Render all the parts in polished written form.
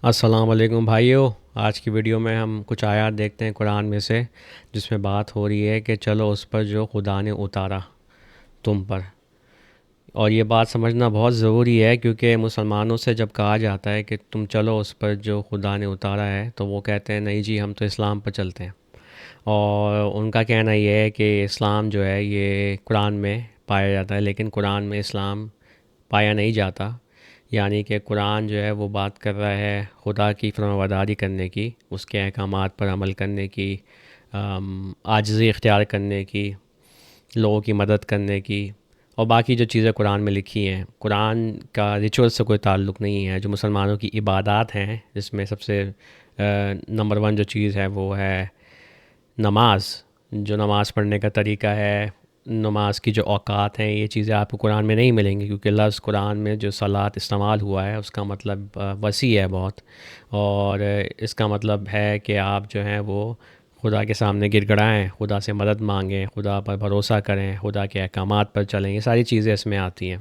السلام علیکم بھائیو، آج کی ویڈیو میں ہم کچھ آیات دیکھتے ہیں قرآن میں سے، جس میں بات ہو رہی ہے کہ چلو اس پر جو خدا نے اتارا تم پر۔ اور یہ بات سمجھنا بہت ضروری ہے، کیونکہ مسلمانوں سے جب کہا جاتا ہے کہ تم چلو اس پر جو خدا نے اتارا ہے، تو وہ کہتے ہیں نہیں جی، ہم تو اسلام پر چلتے ہیں۔ اور ان کا کہنا یہ ہے کہ اسلام جو ہے یہ قرآن میں پایا جاتا ہے، لیکن قرآن میں اسلام پایا نہیں جاتا۔ یعنی کہ قرآن جو ہے وہ بات کر رہا ہے خدا کی فرمانبرداری کرنے کی، اس کے احکامات پر عمل کرنے کی، عاجزی اختیار کرنے کی، لوگوں کی مدد کرنے کی، اور باقی جو چیزیں قرآن میں لکھی ہیں۔ قرآن کا ریچول سے کوئی تعلق نہیں ہے۔ جو مسلمانوں کی عبادات ہیں، جس میں سب سے نمبر ون جو چیز ہے وہ ہے نماز۔ جو نماز پڑھنے کا طریقہ ہے، نماز کی جو اوقات ہیں، یہ چیزیں آپ کو قرآن میں نہیں ملیں گی، کیونکہ لفظ قرآن میں جو صلاۃ استعمال ہوا ہے اس کا مطلب وسیع ہے بہت، اور اس کا مطلب ہے کہ آپ جو ہیں وہ خدا کے سامنے گر گڑائیں، خدا سے مدد مانگیں، خدا پر بھروسہ کریں، خدا کے احکامات پر چلیں، یہ ساری چیزیں اس میں آتی ہیں۔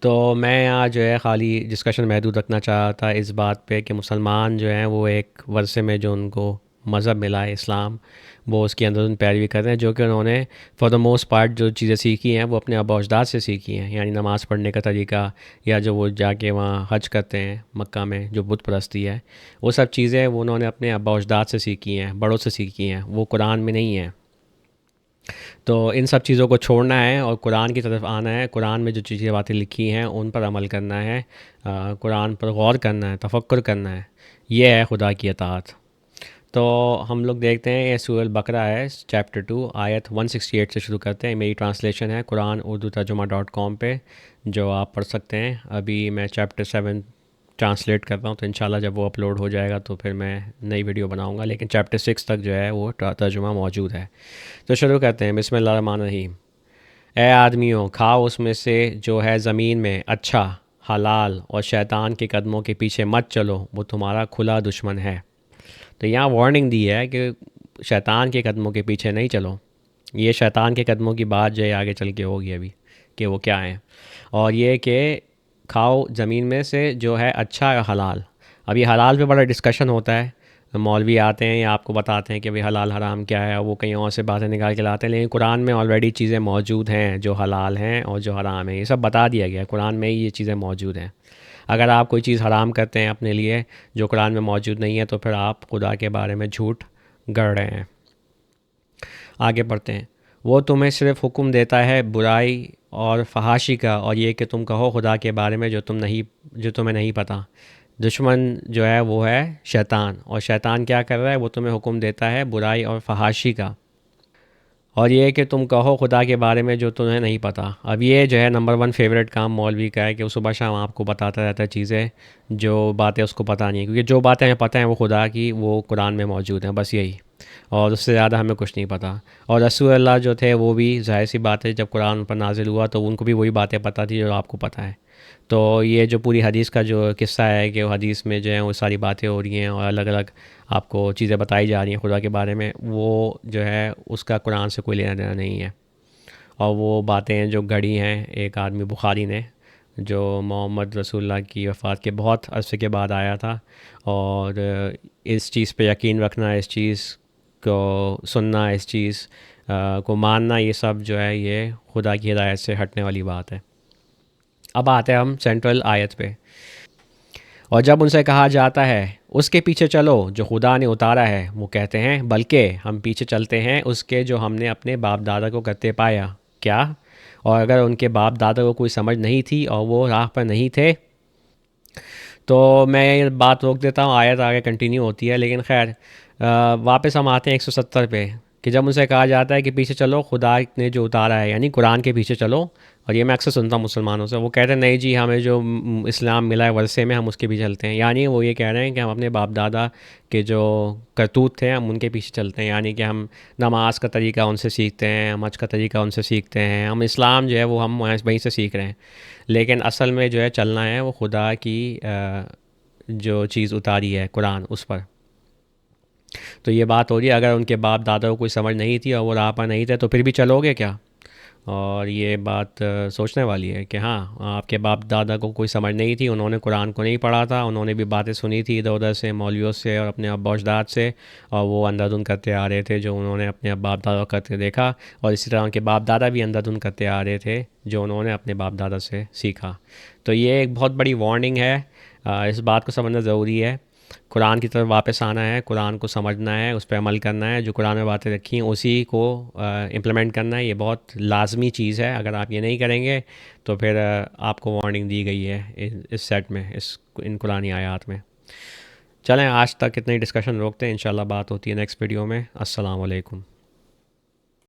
تو میں آج جو ہے خالی ڈسکشن محدود رکھنا چاہتا تھا اس بات پہ کہ مسلمان جو ہیں وہ ایک ورثے میں جو ان کو مذہب ملا ہے اسلام، وہ اس کے اندر ان پیروی کر رہے ہیں، جو کہ انہوں نے فار دا موسٹ پارٹ جو چیزیں سیکھی ہیں وہ اپنے آباء و اجداد سے سیکھی ہیں۔ یعنی نماز پڑھنے کا طریقہ، یا جو وہ جا کے وہاں حج کرتے ہیں مکہ میں، جو بت پرستی ہے، وہ سب چیزیں وہ انہوں نے اپنے آباء و اجداد سے سیکھی ہیں، بڑوں سے سیکھی ہیں، وہ قرآن میں نہیں ہیں۔ تو ان سب چیزوں کو چھوڑنا ہے اور قرآن کی طرف آنا ہے۔ قرآن میں جو چیزیں باتیں لکھی ہیں ان پر عمل کرنا ہے، قرآن پر غور کرنا ہے، تفکر کرنا ہے، یہ ہے خدا کی اطاعت۔ تو ہم لوگ دیکھتے ہیں یہ سورہ البقرہ ہے، چیپٹر 2 آیت 168 سے شروع کرتے ہیں۔ میری ٹرانسلیشن ہے قرآن اردو ترجمہ .com پہ، جو آپ پڑھ سکتے ہیں۔ ابھی میں چیپٹر 7 ٹرانسلیٹ کر رہا ہوں، تو انشاءاللہ جب وہ اپلوڈ ہو جائے گا تو پھر میں نئی ویڈیو بناؤں گا، لیکن چیپٹر 6 تک جو ہے وہ ترجمہ موجود ہے۔ تو شروع کرتے ہیں، بسم اللہ الرحمن الرحیم۔ اے آدمیوں، کھاؤ اس میں سے جو ہے زمین میں اچھا، حلال، اور شیطان کے قدموں کے پیچھے مت چلو، وہ تمہارا کھلا دشمن ہے۔ تو یہاں وارننگ دی ہے کہ شیطان کے قدموں کے پیچھے نہیں چلو۔ یہ شیطان کے قدموں کی بات جو ہے آگے چل کے ہوگی ابھی، کہ وہ کیا ہیں۔ اور یہ کہ کھاؤ زمین میں سے جو ہے اچھا یا حلال۔ اب یہ حلال پہ بڑا ڈسکشن ہوتا ہے، مولوی آتے ہیں یا آپ کو بتاتے ہیں کہ بھئی حلال حرام کیا ہے، وہ کہیں اور سے باتیں نکال کے لاتے ہیں، لیکن قرآن میں آلریڈی چیزیں موجود ہیں جو حلال ہیں اور جو حرام ہیں، یہ سب بتا دیا گیا ہے، قرآن میں ہی یہ چیزیں موجود ہیں۔ اگر آپ کوئی چیز حرام کرتے ہیں اپنے لیے جو قرآن میں موجود نہیں ہے، تو پھر آپ خدا کے بارے میں جھوٹ گڑھ رہے ہیں۔ آگے بڑھتے ہیں۔ وہ تمہیں صرف حکم دیتا ہے برائی اور فحاشی کا، اور یہ کہ تم کہو خدا کے بارے میں جو تمہیں نہیں پتہ۔ دشمن جو ہے وہ ہے شیطان، اور شیطان کیا کر رہا ہے؟ وہ تمہیں حکم دیتا ہے برائی اور فحاشی کا، اور یہ کہ تم کہو خدا کے بارے میں جو تمہیں نہیں پتہ۔ اب یہ جو ہے نمبر ون فیوریٹ کام مولوی کا ہے، کہ وہ صبح شام آپ کو بتاتا رہتا ہے چیزیں، جو باتیں اس کو پتہ نہیں ہیں، کیونکہ جو باتیں ہمیں پتہ ہیں وہ خدا کی، وہ قرآن میں موجود ہیں، بس یہی، اور اس سے زیادہ ہمیں کچھ نہیں پتہ۔ اور رسول اللہ جو تھے وہ بھی ظاہر سی بات ہے، جب قرآن پر نازل ہوا تو ان کو بھی وہی باتیں پتہ تھی جو آپ کو پتہ ہے۔ تو یہ جو پوری حدیث کا جو قصہ ہے، کہ وہ حدیث میں جو ہے وہ ساری باتیں ہو رہی ہیں اور الگ الگ آپ کو چیزیں بتائی جا رہی ہیں خدا کے بارے میں، وہ جو ہے اس کا قرآن سے کوئی لینا دینا نہیں ہے۔ اور وہ باتیں جو گھڑی ہیں ایک آدمی بخاری نے، جو محمد رسول اللہ کی وفات کے بہت عرصے کے بعد آیا تھا، اور اس چیز پہ یقین رکھنا، اس چیز کو سننا، اس چیز کو ماننا، یہ سب جو ہے یہ خدا کی ہدایت سے ہٹنے والی بات ہے۔ اب آتے ہیں ہم سینٹرل آیت پہ۔ اور جب ان سے کہا جاتا ہے اس کے پیچھے چلو جو خدا نے اتارا ہے، وہ کہتے ہیں بلکہ ہم پیچھے چلتے ہیں اس کے جو ہم نے اپنے باپ دادا کو کرتے پایا۔ کیا؟ اور اگر ان کے باپ دادا کو کوئی سمجھ نہیں تھی اور وہ راہ پر نہیں تھے؟ تو میں یہ بات روک دیتا ہوں، آیت آگے کنٹینیو ہوتی ہے، لیکن خیر واپس ہم آتے ہیں 170 پہ، کہ جب ان سے کہا جاتا ہے کہ پیچھے چلو خدا نے جو اتارا ہے، یعنی قرآن کے پیچھے چلو۔ اور یہ میں اکثر سنتا ہوں مسلمانوں سے، وہ کہتے ہیں نہیں جی، ہمیں جو اسلام ملا ہے ورثے میں، ہم اس کے پیچھے چلتے ہیں۔ یعنی وہ یہ کہہ رہے ہیں کہ ہم اپنے باپ دادا کے جو کرتوت تھے ہم ان کے پیچھے چلتے ہیں، یعنی کہ ہم نماز کا طریقہ ان سے سیکھتے ہیں، ہم حج کا طریقہ ان سے سیکھتے ہیں، ہم اسلام جو ہے وہ ہم وہیں سے سیکھ رہے ہیں، لیکن اصل میں جو ہے چلنا ہے وہ خدا کی جو چیز اتاری ہے قرآن، اس پر۔ تو یہ بات ہو رہی ہے، اگر ان کے باپ دادا کو کوئی سمجھ نہیں تھی اور وہ راہ پر نہیں تھے تو پھر بھی چلو گے کیا؟ اور یہ بات سوچنے والی ہے کہ ہاں آپ کے باپ دادا کو کوئی سمجھ نہیں تھی، انہوں نے قرآن کو نہیں پڑھا تھا، انہوں نے بھی باتیں سنی تھی ادھر ادھر سے، مولویوں سے اور اپنے ابا اجداد سے، اور وہ اندھا دھند کرتے آ رہے تھے جو انہوں نے اپنے باپ دادا کو کرتے دیکھا، اور اسی طرح ان کے باپ دادا بھی اندھا دھند کرتے آ رہے تھے جو انہوں نے اپنے باپ دادا سے سیکھا۔ تو یہ ایک بہت بڑی وارننگ ہے، اس بات کو سمجھنا ضروری ہے۔ قرآن کی طرف واپس آنا ہے، قرآن کو سمجھنا ہے، اس پہ عمل کرنا ہے، جو قرآن میں باتیں رکھی ہیں اسی کو امپلیمنٹ کرنا ہے۔ یہ بہت لازمی چیز ہے، اگر آپ یہ نہیں کریں گے تو پھر آپ کو وارننگ دی گئی ہے اس سیٹ میں، ان قرآنی آیات میں۔ چلیں آج تک اتنی ڈسکشن روکتے ہیں، انشاءاللہ بات ہوتی ہے نیکسٹ ویڈیو میں۔ السلام علیکم۔